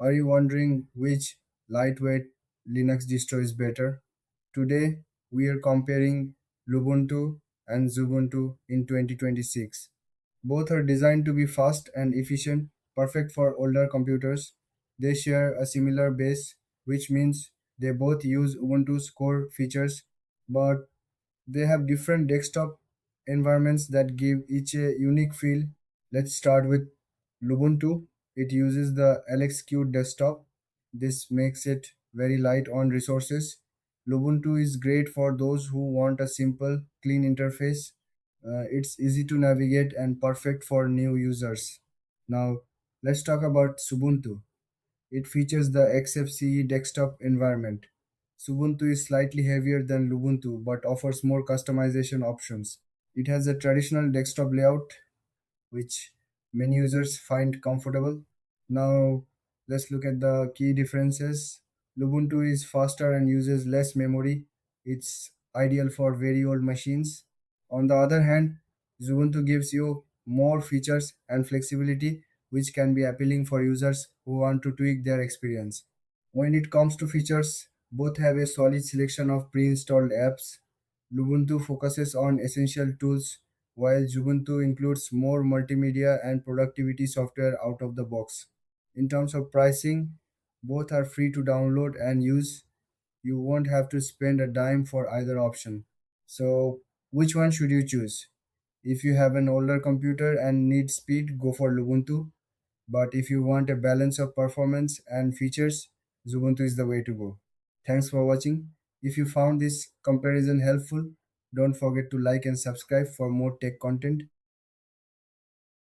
Are you wondering which lightweight Linux distro is better? Today, we are comparing Lubuntu and Xubuntu in 2026. Both are designed to be fast and efficient, perfect for older computers. They share a similar base, which means they both use Ubuntu's core features, but they have different desktop environments that give each a unique feel. Let's start with Lubuntu. It uses the LXQ desktop. This makes it very light on resources. Lubuntu is great for those who want a simple, clean interface. It's easy to navigate and perfect for new users. Now, let's talk about Xubuntu. It features the XFCE desktop environment. Xubuntu is slightly heavier than Lubuntu but offers more customization options. It has a traditional desktop layout which many users find comfortable. Now, let's look at the key differences. Lubuntu is faster and uses less memory. It's ideal for very old machines. On the other hand, Xubuntu gives you more features and flexibility, which can be appealing for users who want to tweak their experience. When it comes to features, both have a solid selection of pre-installed apps. Lubuntu focuses on essential tools, while Xubuntu includes more multimedia and productivity software out of the box. In terms of pricing, both are free to download and use. You won't have to spend a dime for either option. So, which one should you choose? If you have an older computer and need speed, go for Lubuntu. But if you want a balance of performance and features, Xubuntu is the way to go. Thanks for watching. If you found this comparison helpful, don't forget to like and subscribe for more tech content.